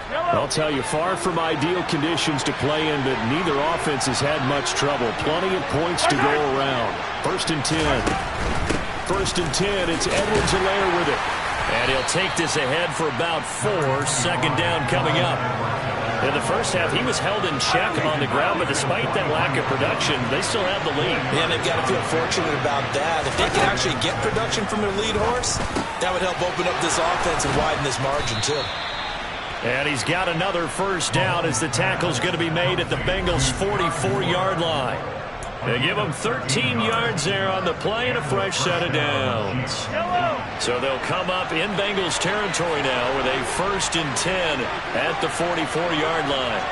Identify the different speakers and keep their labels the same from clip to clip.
Speaker 1: I'll tell you, far from ideal conditions to play in, but neither offense has had much trouble. Plenty of points to go around. 1st and 10. 1st and 10. It's Edwards-Helaire with it.
Speaker 2: And he'll take this ahead for about 4. 2nd down coming up. In the first half, he was held in check on the ground, but despite that lack of production, they still have the lead.
Speaker 3: Yeah, they've got to feel fortunate about that. If they can actually get production from their lead horse, that would help open up this offense and widen this margin, too.
Speaker 2: And he's got another 1st down as the tackle's going to be made at the Bengals' 44-yard line. They give them 13 yards there on the play and a fresh set of downs. So they'll come up in Bengals territory now with a 1st and 10 at the 44-yard line.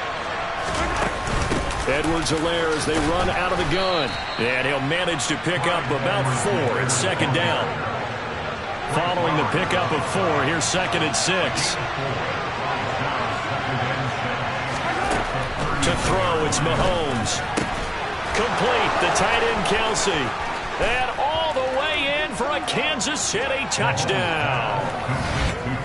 Speaker 1: Edwards-Helaire as they run out of the gun.
Speaker 2: And he'll manage to pick up about 4 at 2nd down. Following the pickup of 4, here's 2nd and 6. To throw, it's Mahomes. Complete, the tight end Kelce. And all the way in for a Kansas City touchdown.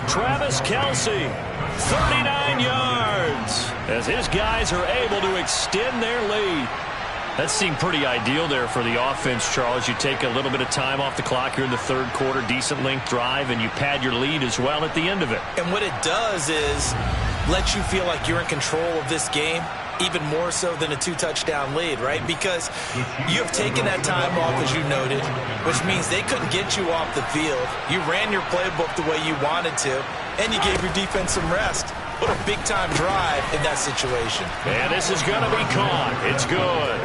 Speaker 2: Travis Kelce, 39 yards, as his guys are able to extend their lead. That seemed pretty ideal there for the offense, Charles. You take a little bit of time off the clock here in the 3rd quarter, decent length drive, and you pad your lead as well at the end of it.
Speaker 3: And what it does is let you feel like you're in control of this game, even more so than a 2-touchdown lead, right? Because you have taken that time off, as you noted, which means they couldn't get you off the field. You ran your playbook the way you wanted to, and you gave your defense some rest. What a big-time drive in that situation.
Speaker 2: And this is going to be caught. It's good.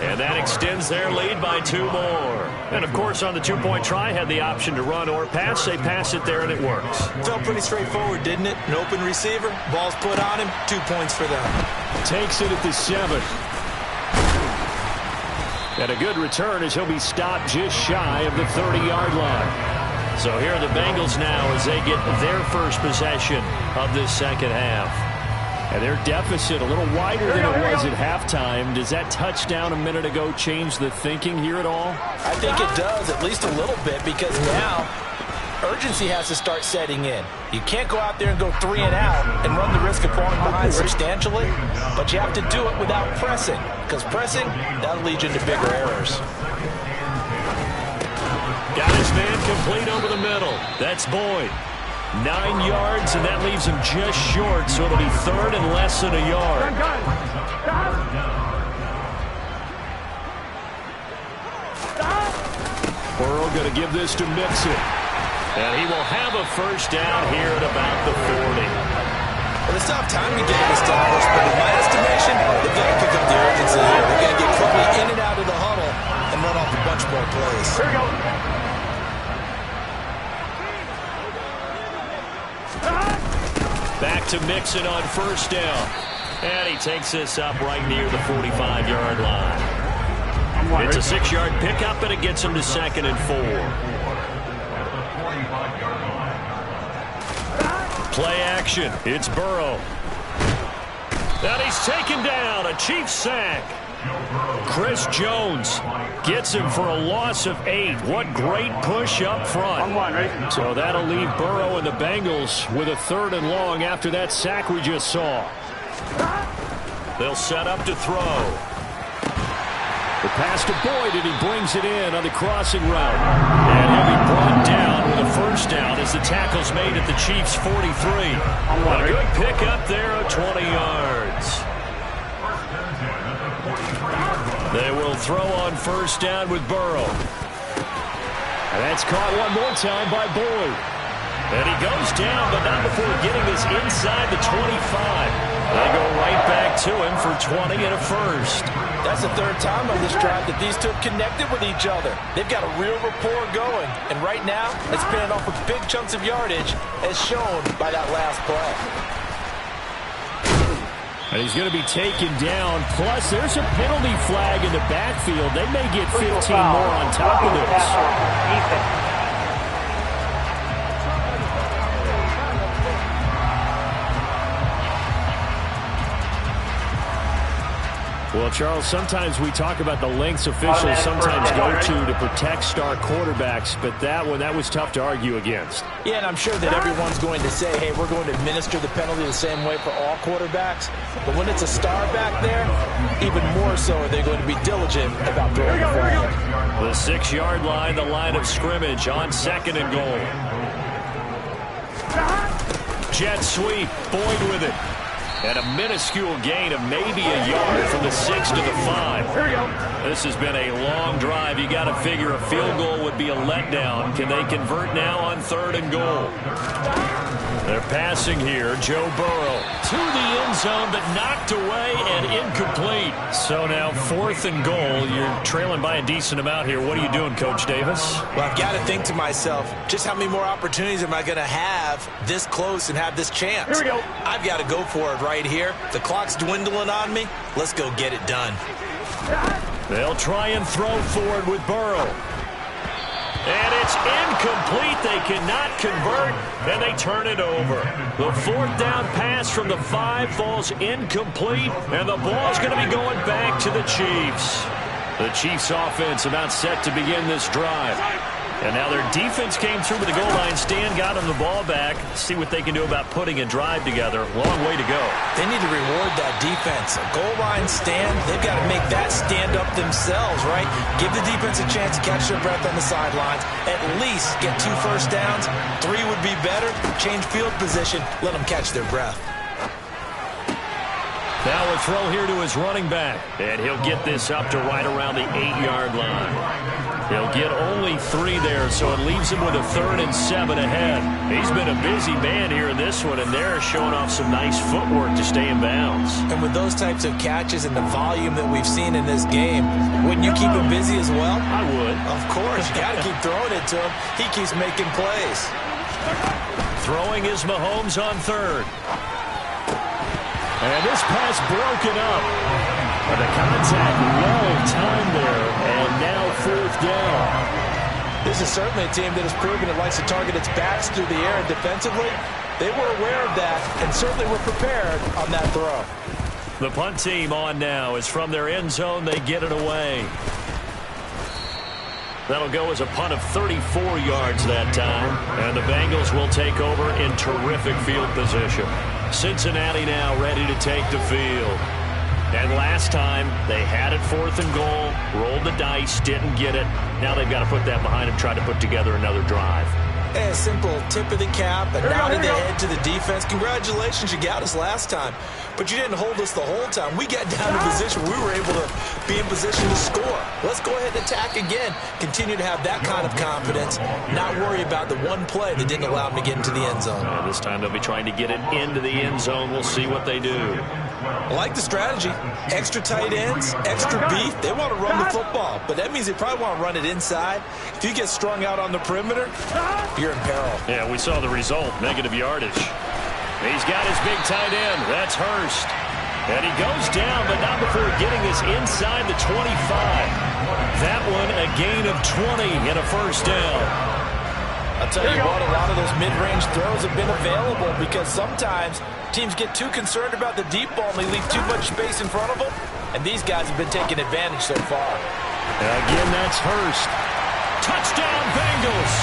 Speaker 2: And that extends their lead by 2 more. And, of course, on the 2-point try, had the option to run or pass. They pass it there, and it works.
Speaker 3: Felt pretty straightforward, didn't it? An open receiver, ball's put on him, 2 points for them.
Speaker 1: Takes it at the 7. And a good return as he'll be stopped just shy of the 30-yard line.
Speaker 2: So here are the Bengals now as they get their first possession of this 2nd half.
Speaker 1: And their deficit a little wider than it was at halftime. Does that touchdown a minute ago change the thinking here at all?
Speaker 3: I think it does, at least a little bit, because now urgency has to start setting in. You can't go out there and go 3 and out and run the risk of falling behind substantially, but you have to do it without pressing, because pressing, that'll lead you into bigger errors.
Speaker 2: Got his man complete over the middle. That's Boyd. 9 yards, and that leaves him just short, so it'll be 3rd and less than a yard.
Speaker 1: Burrow going to give this to Mixon.
Speaker 2: And he will have a 1st down here at about the 40.
Speaker 3: Well, it's tough time to get it established, but in my estimation, they've got to pick up the urgency here. They've got to get quickly in and out of the huddle and run off a bunch more plays.
Speaker 4: Here we go.
Speaker 2: Back to Mixon on 1st down. And he takes this up right near the 45-yard line. It's a 6-yard pickup, and it gets him to 2nd and 4. Play action. It's Burrow. And he's taken down. A Chiefs sack. Chris Jones gets him for a loss of 8. What great push up front. So that'll leave Burrow and the Bengals with a 3rd and long after that sack we just saw. They'll set up to throw.
Speaker 1: The pass to Boyd, and he brings it in on the crossing route. And he'll be brought down with a 1st down as the tackle's made at the Chiefs' 43. A good pickup there of 20 yards. They will throw on 1st down with Burrow. And that's caught one more time by Boyd.
Speaker 2: And he goes down, but not before getting this inside the 25. They go right back to him for 20 and a 1st.
Speaker 3: That's the 3rd time on this drive that these two have connected with each other. They've got a real rapport going. And right now, it's paying off with big chunks of yardage, as shown by that last play.
Speaker 1: And he's going to be taken down. Plus, there's a penalty flag in the backfield. They may get 15 more on top of this. Well, Charles, sometimes we talk about the lengths officials sometimes go to protect star quarterbacks, but that was tough to argue against.
Speaker 3: Yeah, and I'm sure that everyone's going to say, hey, we're going to administer the penalty the same way for all quarterbacks. But when it's a star back there, even more so are they going to be diligent about throwing the flag.
Speaker 1: The 6-yard line, the line of scrimmage on 2nd and goal. Jet sweep, Boyd with it. And a minuscule gain of maybe a yard from the 6 to the 5.
Speaker 2: Here we go.
Speaker 1: This has been a long drive. You got to figure a field goal would be a letdown. Can they convert now on 3rd and goal? They're passing here. Joe Burrow to the end zone, but knocked away and incomplete. So now 4th and goal. You're trailing by a decent amount here. What are you doing, Coach Davis?
Speaker 3: Well, I've got to think to myself, just how many more opportunities am I going to have this close and have this chance?
Speaker 2: Here we go.
Speaker 3: I've got to go for it right here. The clock's dwindling on me. Let's go get it done.
Speaker 1: They'll try and throw forward with Burrow. And it's incomplete. They cannot convert, and they turn it over. The 4th down pass from the 5 falls incomplete, and the ball's going to be going back to the Chiefs. The Chiefs offense about set to begin this drive. And now their defense came through with the goal line stand, got them the ball back. See what they can do about putting a drive together. Long way to go.
Speaker 3: They need to reward that defense. A goal line stand, they've got to make that stand up themselves, right? Give the defense a chance to catch their breath on the sidelines. At least get 2 first downs. 3 would be better. Change field position. Let them catch their breath.
Speaker 1: Now a throw here to his running back. And he'll get this up to right around the 8-yard line. He'll get only 3 there, so it leaves him with a 3rd and 7 ahead. He's been a busy man here in this one, and they're showing off some nice footwork to stay in bounds.
Speaker 3: And with those types of catches and the volume that we've seen in this game, wouldn't you keep him busy as well?
Speaker 1: I would.
Speaker 3: Of course. You got to keep throwing it to him. He keeps making plays.
Speaker 1: Throwing is Mahomes on 3rd. And this pass broken up. And the contact well timed there, and now 4th down.
Speaker 3: This is certainly a team that has proven it likes to target its backs through the air and defensively. They were aware of that and certainly were prepared on that throw.
Speaker 1: The punt team on now is from their end zone. They get it away. That'll go as a punt of 34 yards that time. And the Bengals will take over in terrific field position. Cincinnati now ready to take the field. And last time, they had it 4th and goal, rolled the dice, didn't get it. Now they've got to put that behind them, try to put together another drive.
Speaker 3: A simple tip of the cap, a nod of the head to the defense. Congratulations, you got us last time. But you didn't hold us the whole time. We got down to position where we were able to be in position to score. Let's go ahead and attack again. Continue to have that kind of confidence. Not worry about the one play that didn't allow them to get into the end zone.
Speaker 1: This time they'll be trying to get it into the end zone. We'll see what they do.
Speaker 3: I like the strategy. Extra tight ends, extra beef. They want to run the football, but that means they probably want to run it inside. If you get strung out on the perimeter, you're in peril.
Speaker 1: Yeah, we saw the result, negative yardage. He's got his big tight end. That's Hurst. And he goes down, but not before getting this inside the 25. That one a gain of 20 and a 1st down.
Speaker 3: I'll tell you what, a lot of those mid-range throws have been available because sometimes teams get too concerned about the deep ball and they leave too much space in front of them. And these guys have been taking advantage so far.
Speaker 1: Again, that's Hurst. Touchdown, Bengals.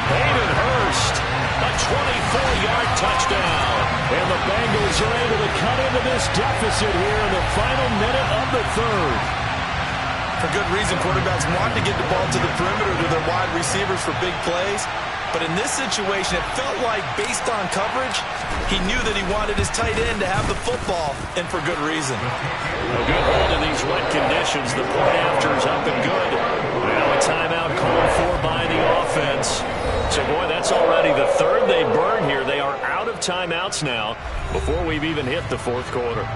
Speaker 1: Hayden Hurst, a 24-yard touchdown. And the Bengals are able to cut into this deficit here in the final minute of the 3rd.
Speaker 3: For good reason, quarterbacks want to get the ball to the perimeter to their wide receivers for big plays. But in this situation, it felt like, based on coverage, he knew that he wanted his tight end to have the football, and for good reason.
Speaker 1: A good hold in these wet conditions. The point after is up and good. Now a timeout called for by the offense. So, boy, that's already the 3rd they burn here. They are out of timeouts now before we've even hit the 4th quarter.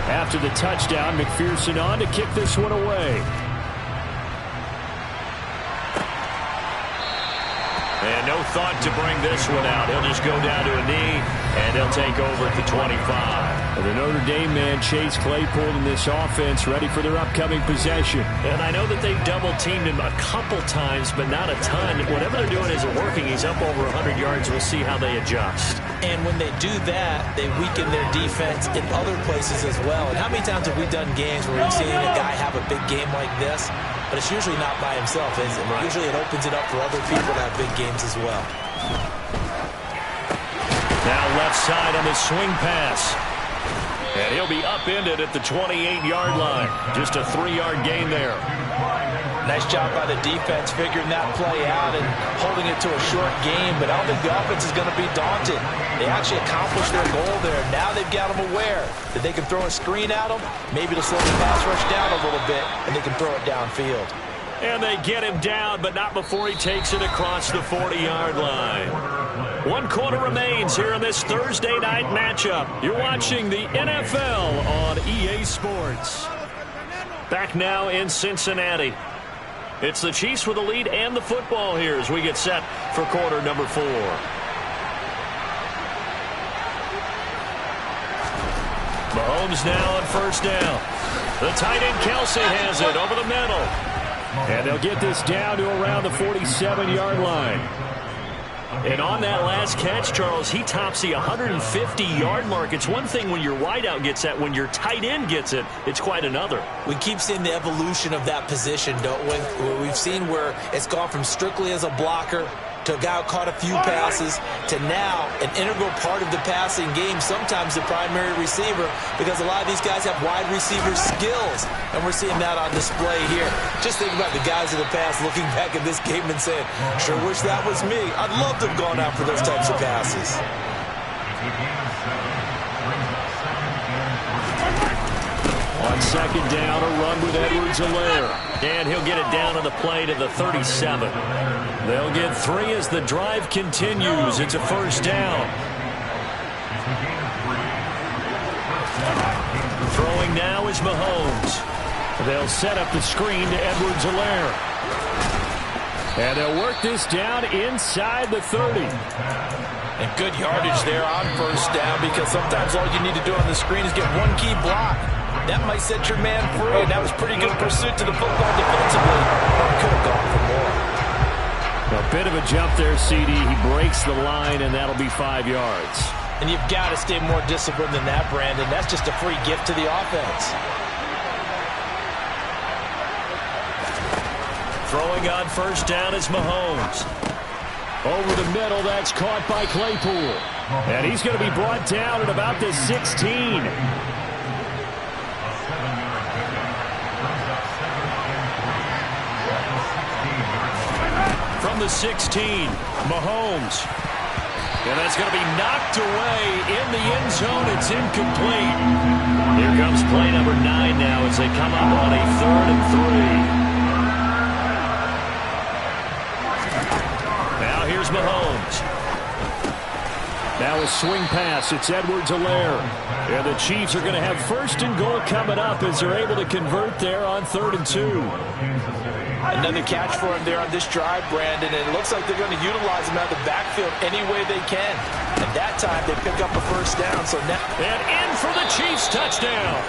Speaker 1: After the touchdown, McPherson on to kick this one away. And no thought to bring this one out. He'll just go down to a knee, and he'll take over at the 25. The Notre Dame man, Chase Claypool, in this offense, ready for their upcoming possession.
Speaker 2: And I know that they've double-teamed him a couple times, but not a ton. Whatever they're doing isn't working. He's up over 100 yards. We'll see how they adjust.
Speaker 3: And when they do that, they weaken their defense in other places as well. And how many times have we done games where we've seen a guy have a big game like this, but it's usually not by himself, is it? Right. Usually it opens it up for other people to have big games as well.
Speaker 2: Now left side on the swing pass. And he'll be upended at the 28-yard line. Just a 3-yard gain there.
Speaker 3: Nice job by the defense figuring that play out and holding it to a short game. But I don't think the offense is going to be daunted. They actually accomplished their goal there. Now they've got them aware that they can throw a screen at them, maybe to slow the pass rush down a little bit, and they can throw it downfield.
Speaker 2: And they get him down, but not before he takes it across the 40-yard line. 1 quarter remains here in this Thursday night matchup. You're watching the NFL on EA Sports. Back now in Cincinnati. It's the Chiefs with the lead and the football here as we get set for quarter number 4. Mahomes now on first down. The tight end Kelce has it over the middle.
Speaker 1: And they'll get this down to around the 47-yard line.
Speaker 2: And on that last catch, Charles, he tops the 150-yard mark. It's one thing when your wideout gets that. When your tight end gets it, it's quite another.
Speaker 3: We keep seeing the evolution of that position, don't we? We've seen where it's gone from strictly as a blocker to a guy who caught a few passes to now an integral part of the passing game, sometimes the primary receiver, because a lot of these guys have wide receiver skills, and we're seeing that on display here. Just think about the guys of the past looking back at this game and saying, sure wish that was me. I'd love to have gone out for those types of passes.
Speaker 2: On second down, a run with Edwards-Helaire. And he'll get it down on the play to the 37. They'll get 3 as the drive continues. It's a first down. Throwing now is Mahomes. They'll set up the screen to Edwards-Helaire.
Speaker 1: And they'll work this down inside the 30.
Speaker 3: And good yardage there on first down, because sometimes all you need to do on the screen is get one key block. That might set your man free, and that was pretty good pursuit to the football defensively. Could have gone for more.
Speaker 1: A bit of a jump there, CD. He breaks the line, and that'll be 5 yards.
Speaker 3: And you've got to stay more disciplined than that, Brandon. That's just a free gift to the offense.
Speaker 2: Throwing on first down is Mahomes.
Speaker 1: Over the middle, that's caught by Claypool. And he's going to be brought down at about the 16.
Speaker 2: From the 16, Mahomes. And that's going to be knocked away in the end zone. It's incomplete. Here comes play number 9 now as they come up on a 3rd and 3. Now here's Mahomes.
Speaker 1: Now a swing pass. It's Edwards-Helaire. And the Chiefs are going to have first and goal coming up as they're able to convert there on 3rd and 2.
Speaker 3: Another catch for him there on this drive, Brandon, and it looks like they're going to utilize him out of the backfield any way they can. And that time they pick up a first down. So now
Speaker 2: and in for the Chiefs touchdown.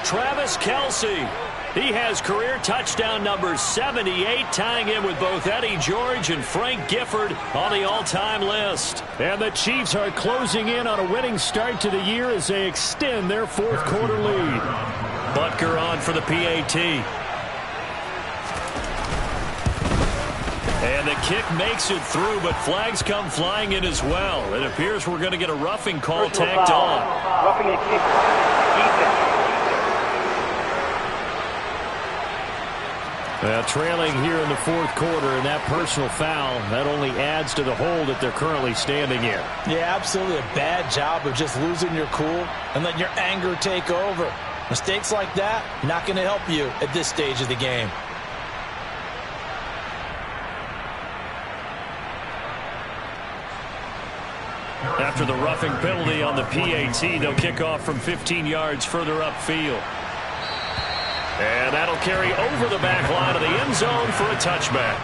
Speaker 2: Travis Kelce. He has career touchdown number 78, tying him with both Eddie George and Frank Gifford on the all-time list.
Speaker 1: And the Chiefs are closing in on a winning start to the year as they extend their 4th quarter lead.
Speaker 2: Butker on for the PAT. And the kick makes it through, but flags come flying in as well. It appears we're going to get a roughing call tacked on.
Speaker 4: Roughing a kick.
Speaker 1: Trailing here in the 4th quarter, and that personal foul, that only adds to the hole that they're currently standing in.
Speaker 3: Yeah, absolutely a bad job of just losing your cool and letting your anger take over. Mistakes like that, not going to help you at this stage of the game.
Speaker 2: After the roughing penalty on the PAT, they'll kick off from 15 yards further upfield. And that'll carry over the back line of the end zone for a touchback.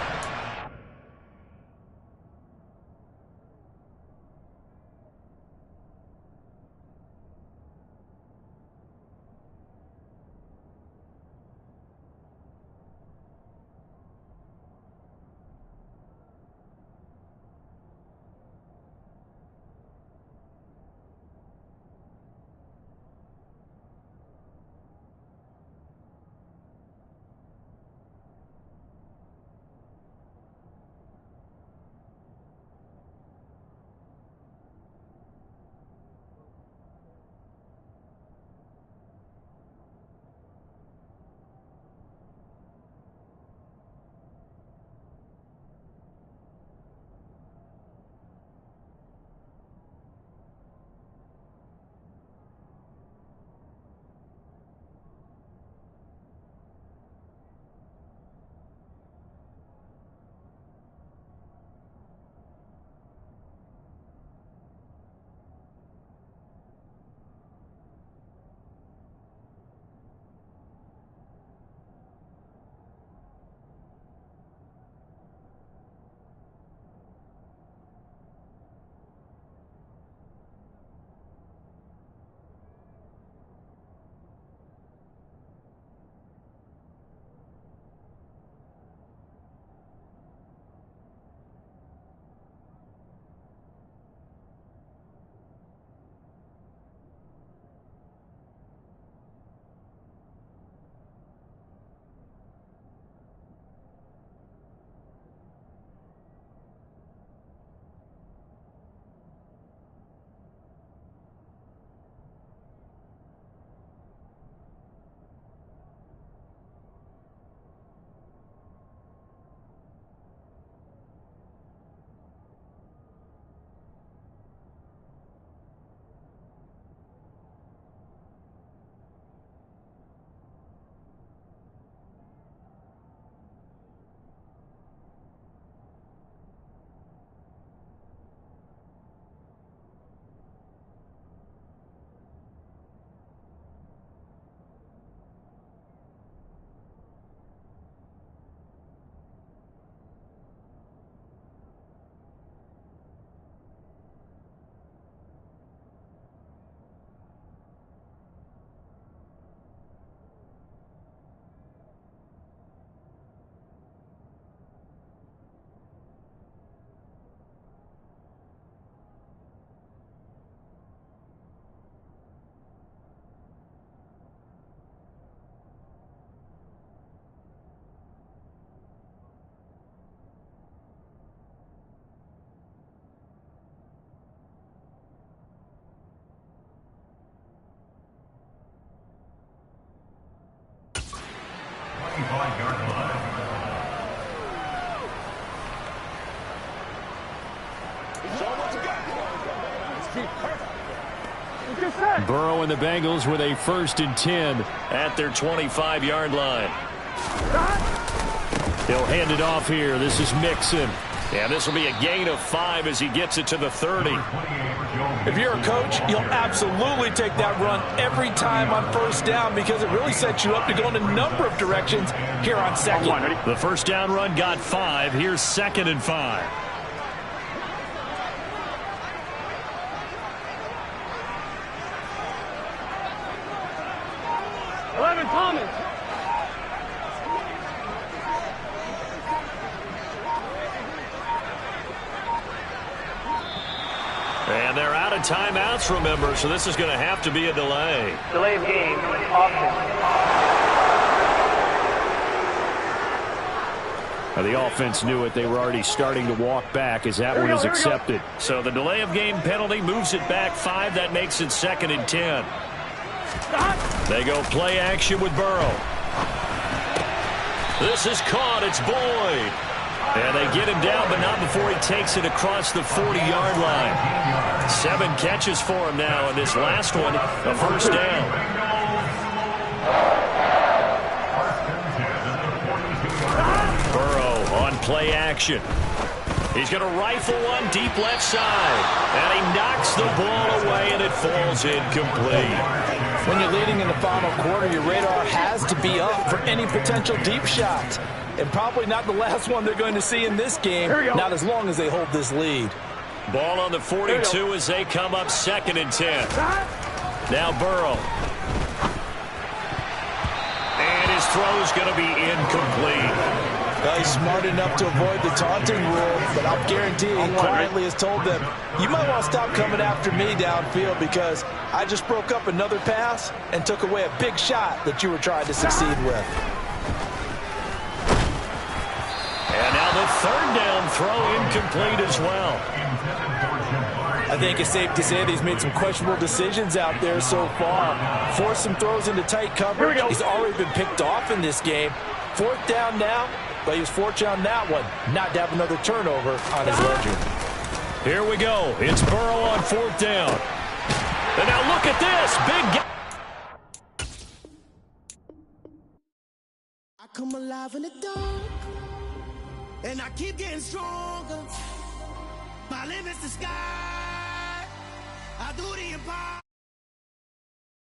Speaker 1: Burrow and the Bengals with a 1st and 10 at their 25-yard line. He'll hand it off here. This is Mixon. And this will be a gain of 5 as he gets it to the 30.
Speaker 3: If you're a coach, you'll absolutely take that run every time on 1st down because it really sets you up to go in a number of directions here on 2nd.
Speaker 1: The 1st down run got 5. Here's 2nd and 5.
Speaker 4: Thomas.
Speaker 1: And they're out of timeouts, remember, so this is going to have to be a delay.
Speaker 4: Delay of game, option.
Speaker 1: Now, the offense knew it. They were already starting to walk back as that one is accepted. So the delay of game penalty moves it back 5. That makes it 2nd and 10. They go play action with Burrow. This is caught. It's Boyd. And they get him down, but not before he takes it across the 40-yard line. 7 catches for him now, and this last one, a 1st down. Burrow on play action. He's going to rifle one deep left side. And he knocks the ball away, and it falls incomplete.
Speaker 3: When you're leading in the final quarter, your radar has to be up for any potential deep shot. And probably not the last one they're going to see in this game, not as long as they hold this lead.
Speaker 1: Ball on the 42 as they come up 2nd and 10. Now Burrow. And his throw's going to be incomplete.
Speaker 3: Well, he's smart enough to avoid the taunting rule, but I'll guarantee he quietly has told them, you might want to stop coming after me downfield because I just broke up another pass and took away a big shot that you were trying to succeed with.
Speaker 1: And now the 3rd down throw incomplete as well.
Speaker 3: I think it's safe to say that he's made some questionable decisions out there so far. Forced some throws into tight coverage. He's already been picked off in this game. 4th down now, but he was fortunate on that one not to have another turnover on his ledger.
Speaker 1: Here we go. It's Burrow on 4th down. And now look at this. Big
Speaker 5: I come alive in the dark, and I keep getting stronger. My limit's the sky. I do the impossible.